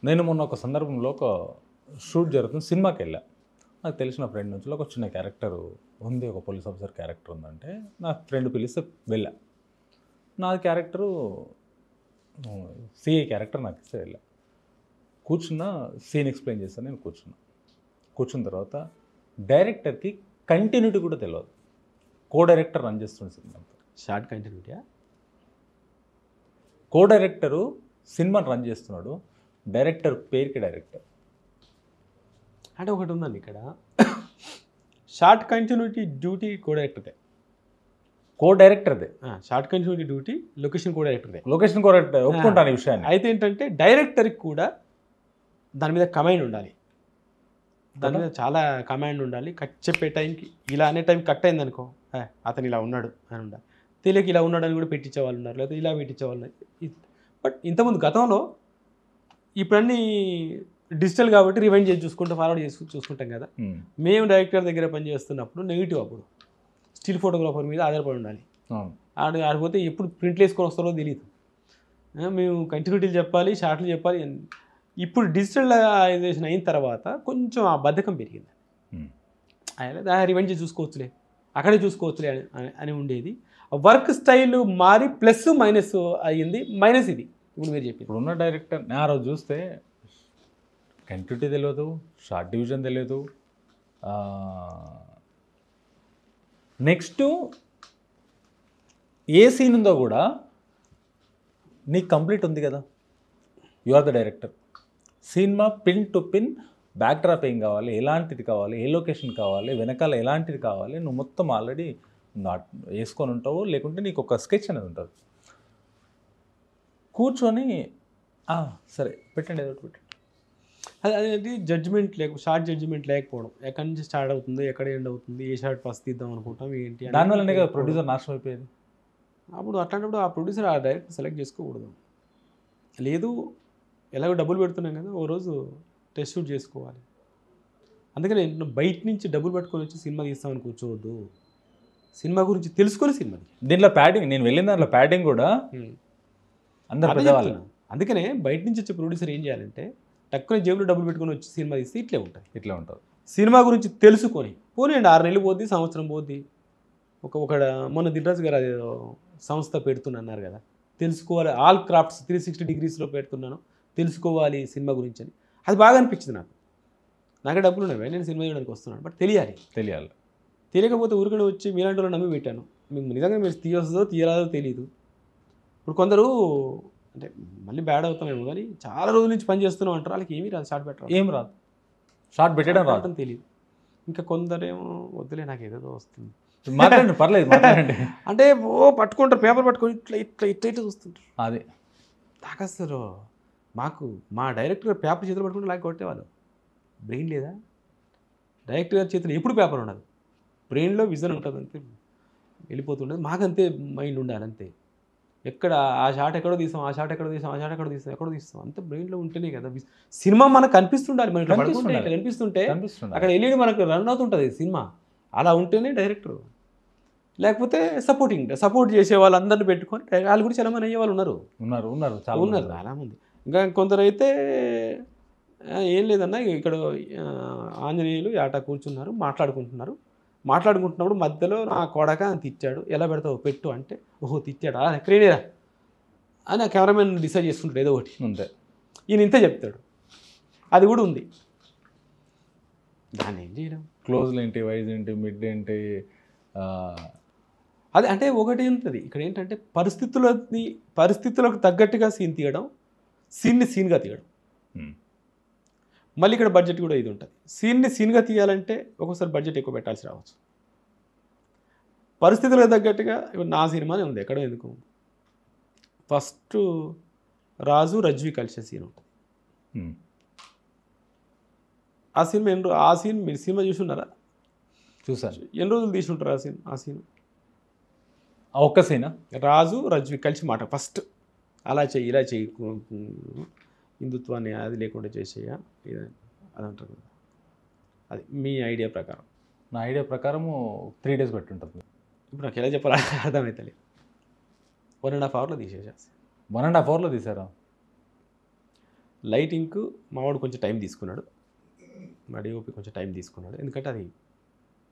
నేను మొన్న ఒక సందర్భంలో ఒక షూట్ జరుగుతుంది, సినిమాకెళ్ళా. నాకు తెలిసిన ఫ్రెండ్ నుంచి ఒక చిన్న క్యారెక్టర్ ఉంది, ఒక పోలీస్ ఆఫీసర్ క్యారెక్టర్ ఉందంటే నా ఫ్రెండ్ పిలిస్తే వెళ్ళా. నా క్యారెక్టరు సిఐ క్యారెక్టర్ నాకు ఇస్తే వెళ్ళా. కూర్చున్న సీన్ ఎక్స్ప్లెయిన్ చేస్తాను. నేను కూర్చున్న తర్వాత డైరెక్టర్కి కంటిన్యూటీ కూడా తెలియదు. కో డైరెక్టర్ రన్ చేస్తుంది సినిమా. షార్ట్ కంటిన్యూటీయా? కో డైరెక్టరు సినిమాని రన్ చేస్తున్నాడు, డైరెక్టర్ పేరుకి డైరెక్టర్. అంటే ఒకటి ఉందండి ఇక్కడ, షార్ట్ కంటిన్యూటీ డ్యూటీ కో డైరెక్టర్దే. కో డైరెక్టర్దే షార్ట్ కంటిన్యూటీ డ్యూటీ, లొకేషన్ కో డైరెక్టర్దే. లొకేషన్ కో డైరెక్టర్ ఒప్పుకుంటాను ఈ విషయాన్ని. అయితే ఏంటంటే డైరెక్టర్కి కూడా దాని మీద కమాండ్ ఉండాలి, దాని మీద చాలా కమాండ్ ఉండాలి. కట్ చెప్పే టైంకి ఇలా అనే టైం కట్ అయింది అనుకో, అతను ఇలా ఉన్నాడు అని ఉండాలి. తెలియక ఇలా ఉన్నాడు అని కూడా పెట్టించే వాళ్ళు ఉన్నారు, లేకపోతే ఇలా పెట్టించే వాళ్ళు. బట్ ఇంతకుముందు గతంలో, ఇప్పుడన్నీ డిజిటల్ కాబట్టి రివైండ్ చేసి ఫార్వర్డ్ చేసి చూసుకుంటాం కదా. మేము డైరెక్టర్ దగ్గర పనిచేస్తున్నప్పుడు నెగిటివ్, అప్పుడు స్టిల్ ఫోటోగ్రాఫర్ మీద ఆధారపడి ఉండాలి. ఆడిపోతే ఎప్పుడు ప్రింట్లు వేసుకొని వస్తారో తెలియదు. మేము కంటిన్యూటీలు చెప్పాలి, షార్ట్లు చెప్పాలి. ఇప్పుడు డిజిటలైజేషన్ అయిన తర్వాత కొంచెం ఆ బద్ధకం పెరిగింది. రివైండ్ చేసి చూసుకోవచ్చులే, అక్కడే చూసుకోవచ్చులే అని ఉండేది. వర్క్ స్టైల్ మారి ప్లస్ మైనస్ అయ్యింది. మైనస్ ఇది ఇప్పుడు మీరు చెప్పి. ఇప్పుడున్న డైరెక్టర్ ఆ రోజు చూస్తే కంటిన్యూటీ తెలియదు, షార్ట్ డివిజన్ తెలియదు. నెక్స్ట్ ఏ సీన్ ఉందో కూడా నీకు కంప్లీట్ ఉంది కదా, you are the director. Cinema pin to pin back drop ఏం కావాలి, ఎలాంటిది కావాలి, ఏ లొకేషన్ కావాలి, వెనకాల ఎలాంటిది కావాలి, నువ్వు మొత్తం ఆల్రెడీ వేసుకొని ఉంటావు. లేకుంటే నీకు ఒక స్కెచ్ అనేది ఉంటుంది. కూర్చొని సరే పెట్టండి, ఏదో పెట్టండి. అది జడ్జిమెంట్ షార్ట్ జడ్జిమెంట్ లేకపోవడం. ఎక్కడి నుంచి స్టార్ట్ అవుతుంది, ఎక్కడ ఎండ్ అవుతుంది, ఏ షార్ట్ ఫస్ట్ తీద్దాం అనుకుంటాం ఏంటి, దానివల్లనే కదా ప్రొడ్యూసర్ నాశనం అయిపోయేది. అప్పుడు అట్లాంటప్పుడు ఆ ప్రొడ్యూసర్ ఆ డైరెక్టర్ సెలెక్ట్ చేసుకోకూడదు. లేదు, ఎలాగో డబ్బులు పెడుతున్నాం కదా, ఓ రోజు టెస్ట్ షూట్ చేసుకోవాలి. అందుకని బయట నుంచి డబ్బులు పట్టుకొని వచ్చి సినిమా తీస్తామని కూర్చోవద్దు. సినిమా గురించి తెలుసుకొని సినిమా. దీంట్లో ప్యాడింగ్, నేను వెళ్ళిన దాంట్లో ప్యాడింగ్ కూడా అందరూ పెద్దవాళ్ళు. అందుకనే బయట నుంచి వచ్చే ప్రొడ్యూసర్ ఏం చేయాలంటే, టక్కున జేబులో డబ్బులు పెట్టుకొని వచ్చి సినిమా తీస్తే ఇట్లే ఉంటుంది. సినిమా గురించి తెలుసుకొని పోనీయండి, 6 నెలలు పోద్ది, సంవత్సరం పోద్ది. ఒక మొన్న దిల్రాజు గారు అదేదో సంస్థ పెడుతున్నారు కదా, తెలుసుకోవాలి, ఆల్ క్రాఫ్ట్స్ 360 డిగ్రీస్లో పెడుతున్నాను, తెలుసుకోవాలి సినిమా గురించి అని. అది బాగా అనిపించింది నాకు. నాకే డబ్బులు ఉన్నాయి, నేను సినిమా చేయడానికి వస్తున్నాను, బట్ తెలియకపోతే ఊరికనే వచ్చి మీలాంటి వాళ్ళు నమ్మి పెట్టాను. మీకు నిజంగా మీరు తీయొస్తుందో తీయరాదో తెలియదు. ఇప్పుడు కొందరు అంటే మళ్ళీ బ్యాడ్ అవుతామేమో కానీ చాలా రోజుల నుంచి పని చేస్తున్నాం అంటారు, వాళ్ళకి ఏమీ రాదు, షార్ట్ పెట్టడం ఏం రాదు, షార్ట్ పెట్టడం రావడం తెలియదు. ఇంకా కొందరేమో వద్దులే నాకు ఏదేదో వస్తుంది, మాట్లాడండి పర్లేదు మాట్లాడండి అంటే పట్టుకుంటారు, పేపర్ పట్టుకొని ఇట్లా చూస్తుంటారు. అదే తాకస్తారు. మా డైరెక్టర్ పేపర్ చేతులు పట్టుకుంటే లాగా కొట్టేవాళ్ళు. బ్రెయిన్ లేదా డైరెక్టర్ గారి చేతులు ఎప్పుడు పేపర్ ఉండదు, బ్రెయిన్లో విజన్ ఉంటుంది, అంతే వెళ్ళిపోతుండదు. మాకంతే మైండ్ ఉండాలి, అంతే. ఎక్కడ ఆ షాట్ ఎక్కడో తీస్తాం, ఎక్కడో తీస్తాం అంతే బ్రెయిన్లో ఉంటేనే కదా సినిమా మనకు కనిపిస్తుండాలి. మనకి కనిపిస్తుంటే అక్కడ వెళ్ళి మనకు రన్ అవుతుంటుంది సినిమా. అలా ఉంటేనే డైరెక్టర్. లేకపోతే సపోర్ట్ చేసే వాళ్ళందరినీ పెట్టుకొని వాళ్ళు కూడా చాలా మంది అయ్యే వాళ్ళు ఉన్నారు చాలామంది. ఇంకా కొందరైతే ఏం లేదన్నా, ఇక్కడ ఆంజనేయులు ఆట కూర్చున్నారు, మాట్లాడుకుంటున్నప్పుడు మధ్యలో నా కొడక తిట్టాడు, ఎలా పెడతావు పెట్టు అంటే, ఓహో తిట్టాడా ఎక్కడేరా అని ఆ కెమెరామెన్ డిసైడ్ చేసుకుంటాడు ఏదో ఒకటి. అంతే, ఈయన ఇంతే చెప్తాడు. అది కూడా ఉంది. దాన్ని ఏం చేయడం, క్లోజ్లు ఏంటి, వైజ్ ఏంటి, మిడ్ ఏంటి, అది అంటే ఒకటి ఉంటుంది. ఇక్కడ ఏంటంటే పరిస్థితులకు తగ్గట్టుగా సీన్ తీయడం, సీన్గా తీయడం. మళ్ళీ ఇక్కడ బడ్జెట్ కూడా ఇది ఉంటుంది. సీన్గా తీయాలంటే ఒక్కోసారి బడ్జెట్ ఎక్కువ పెట్టాల్సి రావచ్చు. పరిస్థితులకు తగ్గట్టుగా ఇప్పుడు నా సినిమానే ఉంది, ఎక్కడో ఎందుకు, ఫస్ట్ రాజు రజ్వి కలిసే సీన్ ఉంటుంది. ఆ సీన్ మీరు సినిమా చూసున్నారా? చూసాను. ఎన్ని రోజులు తీసుంటారు ఆ సీన్? ఒక్క సీనా? రాజు రజ్వి కలిసి మాట ఫస్ట్ అలా చెయ్యి, ఇలా చెయ్యి, హిందుత్వాన్ని అది లేకుండా చేసేయ అది అంటారు కదా. అది మీ ఐడియా ప్రకారం. నా ఐడియా ప్రకారము 3 days పెట్టి ఉంటుంది. ఇప్పుడు నాకు ఎలా చెప్పాలి అర్థమవుతలే. 1.5 hourలో తీసేసా. 1.5 hourలో తీసారా? లైటింగ్కు మావాడు కొంచెం టైం తీసుకున్నాడు, మా డిఓపి కొంచెం టైం తీసుకున్నాడు. ఎందుకంటే అది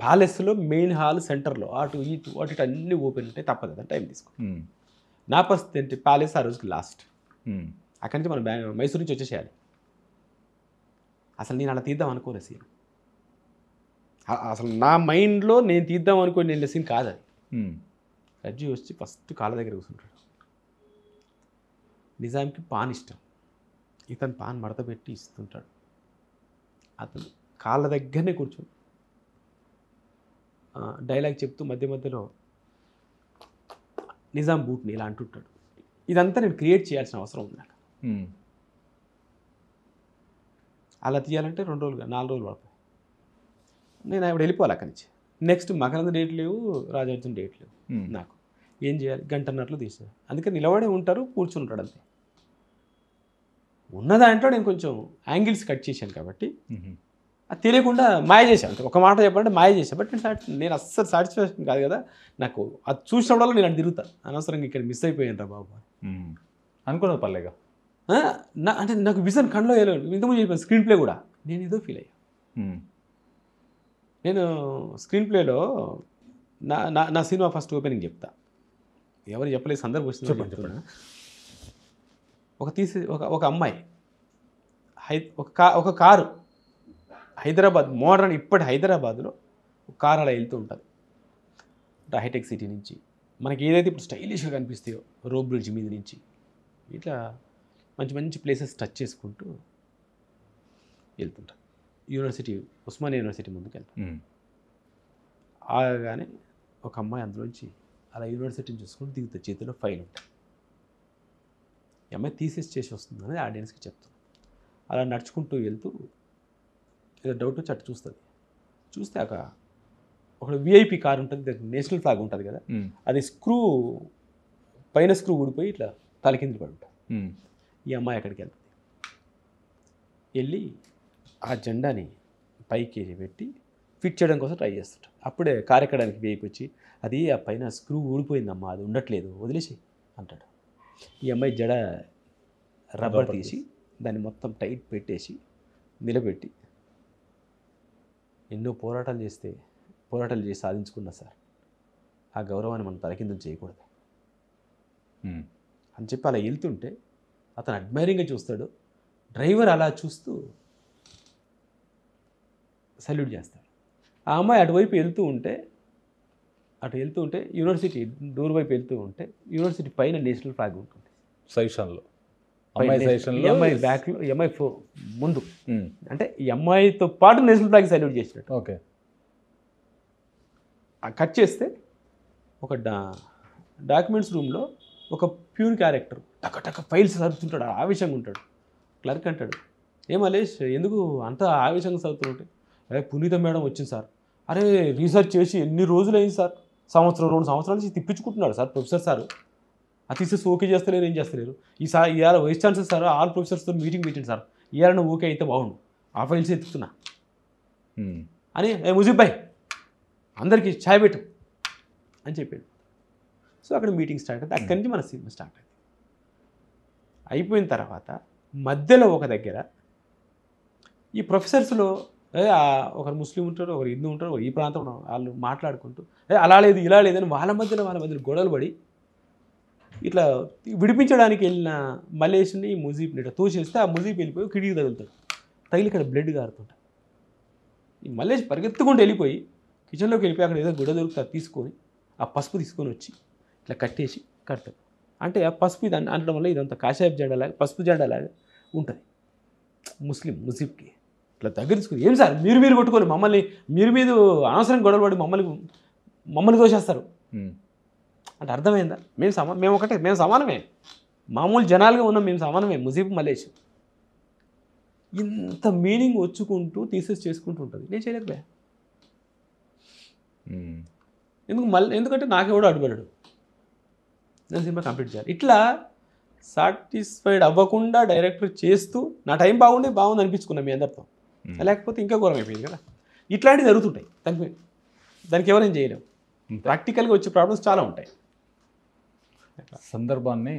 ప్యాలెస్లో మెయిన్ హాల్ సెంటర్లో అటు ఇటు అన్నీ ఓపెన్ ఉంటాయి, తప్పదు కదా, టైం తీసుకున్నాడు. నా పరిస్థితి ఏంటి, ప్యాలెస్ ఆ రోజుకి లాస్ట్. అక్కడి నుంచి మనం మైసూర్ నుంచి వచ్చేసేయాలి. అసలు నేను అలా తీద్దాం అనుకోలే సీన్. అసలు నా మైండ్లో నేను తీద్దాం అనుకోని నేను సీన్ కాదు అది. రజ్జు వచ్చి ఫస్ట్ కాళ్ళ దగ్గర కూర్చుంటాడు. నిజాంకి పాన్ ఇష్టం, ఇతను పాన్ మడత పెట్టి ఇస్తుంటాడు. అతను కాళ్ళ దగ్గరనే కూర్చొని డైలాగ్ చెప్తూ మధ్య మధ్యలో నిజాం బూట్ని ఇలా అంటుంటాడు. ఇదంతా నేను క్రియేట్ చేయాల్సిన అవసరం ఉంది నాకు. అలా తీయాలంటే 2 రోజులు 4 రోజులు పడుతుంది. నేను ఆవిడ వెళ్ళిపోవాలి అక్కడి నుంచి. నెక్స్ట్ మకరంద డేట్ లేవు, రాజార్జున డేట్ లేవు. నాకు ఏం చేయాలి, గంటన్నరలో తీసాను. అందుకే నిలబడే ఉంటారు, కూర్చుని ఉంటాడు అంతే. ఉన్న దాంట్లో నేను కొంచెం యాంగిల్స్ కట్ చేశాను కాబట్టి అది తెలియకుండా మాయ చేశాను. ఒక మాట చెప్పాలంటే మాయ చేశాను. బట్ నేను అస్సలు సాటిస్ఫాక్షన్ కాదు కదా నాకు. అది చూసినప్పుడల్లా నేను అది తిరుగుతాను, అనవసరంగా ఇక్కడ మిస్ అయిపోయాను రా బాబు అనుకున్నది పర్లేగా. అంటే నాకు విజన్ కళ్ళలో వేయలేదు. ఇంతకుముందు చెప్పాను స్క్రీన్ ప్లే కూడా నేను ఏదో ఫీల్ అయ్యా. నేను స్క్రీన్ ప్లేలో నా సినిమా ఫస్ట్ ఓపెనింగ్ చెప్తా, ఎవరు చెప్పలేదు, సందర్భం వస్తుంది చెప్తున్నా. ఒక అమ్మాయి ఒక కారు హైదరాబాద్ మోడర్న్ ఇప్పటి హైదరాబాద్లో ఒక కారు అలా వెళ్తూ ఉంటుంది. అంటే హైటెక్ సిటీ నుంచి మనకి ఏదైతే ఇప్పుడు స్టైలిష్గా కనిపిస్తాయో రోడ్ బ్రిడ్జ్ మీద నుంచి ఇట్లా మంచి మంచి ప్లేసెస్ టచ్ చేసుకుంటూ వెళ్తుంటారు. యూనివర్సిటీ ఉస్మానియా యూనివర్సిటీ ముందుకు వెళ్తాం. ఆగానే ఒక అమ్మాయి అందులోంచి అలా యూనివర్సిటీని చూసుకుంటూ దిగుతుంది, చేతిలో ఫైల్ ఉంటుంది. ఈ అమ్మాయి థీసిస్ చేసి వస్తుంది అనేది ఆడియన్స్కి చెప్తాను. అలా నడుచుకుంటూ వెళ్తూ ఏదో డౌట్ వచ్చి అటు చూస్తుంది. చూస్తే ఒక విఐపి కార్ ఉంటుంది, దానికి నేషనల్ ఫ్లాగ్ ఉంటుంది కదా, అది పైన స్క్రూ ఊడిపోయి ఇట్లా తలకిందులు పడి ఉంటుంది. ఈ అమ్మాయి అక్కడికి వెళ్తుంది. వెళ్ళి ఆ జెండాని పైకి పెట్టి ఫిట్ చేయడం కోసం ట్రై చేస్తుంటాడు. అప్పుడే కారు ఎక్కడానికి వేయికి వచ్చి అది ఆ పైన స్క్రూ ఊడిపోయిందమ్మా, అది ఉండట్లేదు, వదిలేసి అంటాడు. ఈ అమ్మాయి జడ రబ్బర్ తీసి దాన్ని మొత్తం టైట్ పెట్టేసి నిలబెట్టి, ఎన్నో పోరాటాలు చేసి సాధించుకున్నా సార్, ఆ గౌరవాన్ని మనం తలకిందులు చేయకూడదు అని చెప్పి అలా వెళ్తుంటే అతను అడ్మైరింగ్గా చూస్తాడు. డ్రైవర్ అలా చూస్తూ సల్యూట్ చేస్తాడు. ఆ అమ్మాయి అటువైపు వెళ్తూ ఉంటే యూనివర్సిటీ డోర్ వైపు వెళ్తూ ఉంటే యూనివర్సిటీ పైన నేషనల్ ఫ్లాగ్ ఉంటుంది సైషన్లో. ఈ అమ్మాయి బ్యాక్లో, ఈ అమ్మాయి ముందు, అంటే ఈ అమ్మాయితో పాటు నేషనల్ ఫ్లాగ్ సల్యూట్ చేసినట్టు. ఓకే. కట్ చేస్తే ఒక డాక్యుమెంట్స్ రూమ్లో ఒక ప్యూర్ క్యారెక్టర్ టక ఫైల్స్ చదువుతుంటాడు, ఆవేశంగా ఉంటాడు. క్లర్క్ అంటాడు, మలేష్ ఎందుకు అంత ఆవేశంగా చదువుతుంటే, పునీత మేడం వచ్చింది సార్. అరే రీసెర్చ్ చేసి ఎన్ని రోజులు అయింది సార్, 2 సంవత్సరాల నుంచి తిప్పించుకుంటున్నాడు సార్ ప్రొఫెసర్ సార్. ఆ థీసిస్ ఓకే చేస్తలేరు, ఏం చేస్తలేరు. ఈసారి ఇవాళ వైస్ ఛాన్సలర్ సార్ ఆల్ ప్రొఫెసర్స్తో మీటింగ్ పెట్టింది సార్, ఇవాళ ఓకే అయితే బాగుండు, ఆ ఫైల్స్ ఎత్తుతున్నా అని ముజీబ్ భాయ్ అందరికీ ఛాయ్ పెట్టు అని చెప్పాడు. సో అక్కడ మీటింగ్ స్టార్ట్ అవుతుంది. అక్కడి నుంచి మన సినిమా స్టార్ట్ అయింది. అయిపోయిన తర్వాత మధ్యలో ఒక దగ్గర ఈ ప్రొఫెసర్స్లో ఒకరు ముస్లిం ఉంటారు, ఒకరు హిందూ ఉంటారు, ఈ ప్రాంతం వాళ్ళు మాట్లాడుకుంటూ అలా లేదు ఇలా లేదని వాళ్ళ మధ్యలో గొడవలు పడి ఇట్లా విడిపించడానికి వెళ్ళిన మలేష్ని ముజీబ్ని ఇట్లా తోసేస్తే ఆ ముజీబ్ వెళ్ళిపోయి కిటికీ తగులుతాడు. తగిలి ఇక్కడ బ్లడ్ కారుతుంటాడు. ఈ మలేష్ పరిగెత్తుకుంటూ వెళ్ళిపోయి కిచెన్లోకి వెళ్ళిపోయి అక్కడ ఏదో గుడ దొరుకుతుంది తీసుకొని ఆ పసుపు తీసుకొని వచ్చి ఇట్లా కట్టేసి కడతాడు. అంటే ఆ పసుపు ఇది అనడం వల్ల ఇదంతా కాషాయపు జెండాలాగా పసుపు జెండాలాగా ఉంటుంది. ముస్లింకి ఇట్లా దగ్గర తీసుకుని, ఏం సార్ మీరు కొట్టుకొని మమ్మల్ని మీరు అనవసరం గొడవలు పడి మమ్మల్ని తోసేస్తారు అంటే అర్థమైందా? మేము సమానమే, మామూలు జనాలుగా ఉన్నాం, మేము సమానమే. ముజీబ్ మలేష్ ఇంత మీనింగ్ వచ్చుకుంటూ థీసిస్ చేసుకుంటూ ఉంటుంది. నేను చేయలేకపోయా. ఎందుకంటే నాకెవడో అడ్డుపడ్డాడు, నేను సినిమా కంప్లీట్ చేయాలి. ఇట్లా సాటిస్ఫైడ్ అవ్వకుండా డైరెక్టర్ చేస్తూ నా టైం బాగుంది అనిపించుకున్నా మీ అందరితో. లేకపోతే ఇంకా ఘోరం అయిపోయింది కదా. ఇట్లాంటివి జరుగుతుంటాయి. దానికి ఎవరేం చేయలేము. ప్రాక్టికల్గా వచ్చే ప్రాబ్లమ్స్ చాలా ఉంటాయి. సందర్భాన్ని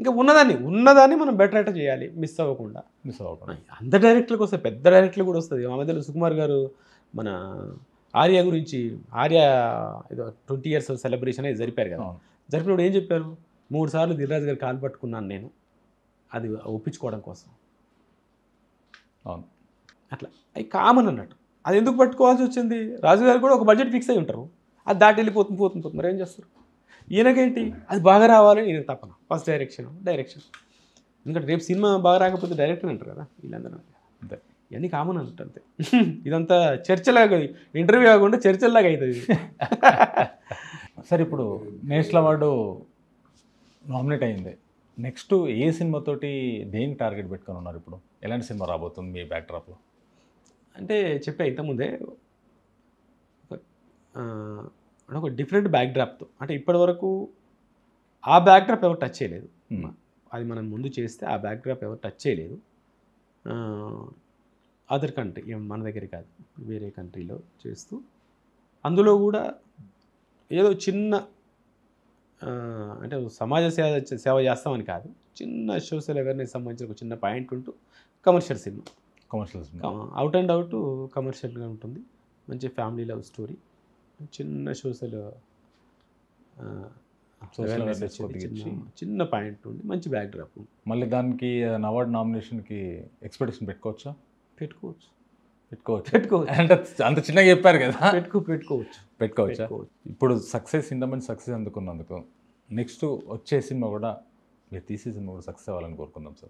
ఇంకా ఉన్నదాన్ని మనం బెటర్ అట్ట చేయాలి, మిస్ అవ్వకుండా. మిస్ అవ్వకుండా. అంత డైరెక్టర్లకు వస్తాయి, పెద్ద డైరెక్టర్లు కూడా వస్తుంది. ఆ మధ్యలో సుకుమార్ గారు మన ఆర్య గురించి, ఆర్య ఏదో 20 years సెలబ్రేషన్ అనేది జరిపారు కదా. అవును. జరిపినప్పుడు ఏం చెప్పారు, 3 సార్లు దిల్రాజు గారు కాలు పట్టుకున్నాను నేను, అది ఒప్పించుకోవడం కోసం. అవును. అట్లా అవి కామన్ అన్నట్టు. అది ఎందుకు పట్టుకోవాల్సి వచ్చింది, రాజు గారు కూడా ఒక బడ్జెట్ ఫిక్స్ అయి ఉంటారు, అది దాటి వెళ్ళిపోతుంది. మరి ఏం చేస్తారు, ఈయనకేంటి అది బాగా రావాలని ఈయన తపన. First direction. ఎందుకంటే రేపు సినిమా బాగా రాకపోతే డైరెక్టర్ అంటారు కదా వీళ్ళందరూ. అంతే. ఇవన్నీ కామన్ అన్నట్టు అంతే. ఇదంతా చర్చలాగా, ఇంటర్వ్యూ కాకుండా చర్చల్లాగా అవుతుంది. సరే, ఇప్పుడు నేషనల్ అవార్డు నామినేట్ అయింది. నెక్స్ట్ ఏ సినిమాతోటి దేనికి టార్గెట్ పెట్టుకొని ఉన్నారు ఇప్పుడు? ఎలాంటి సినిమా రాబోతుంది మీ బ్యాక్డ్రాప్లో? అంటే చెప్పా ఇంతకుముందే, ఒక డిఫరెంట్ బ్యాక్డ్రాప్తో. అంటే ఇప్పటివరకు ఆ బ్యాక్డ్రాప్ ఎవరు టచ్ చేయలేదు. అది మనం ముందు చేస్తే ఆ బ్యాక్డ్రాప్ ఎవరు టచ్ చేయలేదు. అదర్ కంట్రీ, మన దగ్గర కాదు, వేరే కంట్రీలో చేస్తూ, అందులో కూడా ఏదో చిన్న అంటే సమాజ సేవ చేస్తామని కాదు, చిన్న సోషల్ అవేర్నెస్ సంబంధించిన ఒక చిన్న పాయింట్ ఉంటూ commercial cinema. Out and out కమర్షియల్గా ఉంటుంది. మంచి ఫ్యామిలీ లవ్ స్టోరీ, చిన్న సోషల్ చిన్న పాయింట్ ఉండి మంచి బ్యాక్డ్రాప్. మళ్ళీ దానికి అవార్డు నామినేషన్కి ఎక్స్పెక్టేషన్ పెట్టుకోవచ్చా? పెట్టుకోవచ్చు. అంటే అంత చిన్నగా చెప్పారు కదా, పెట్టుకోవచ్చా? ఇప్పుడు సక్సెస్ ఇంతమంది సక్సెస్ అందుకున్నందుకు నెక్స్ట్ వచ్చే సినిమా కూడా మీరు తీసే సినిమా కూడా సక్సెస్ అవ్వాలని కోరుకుందాం సార్.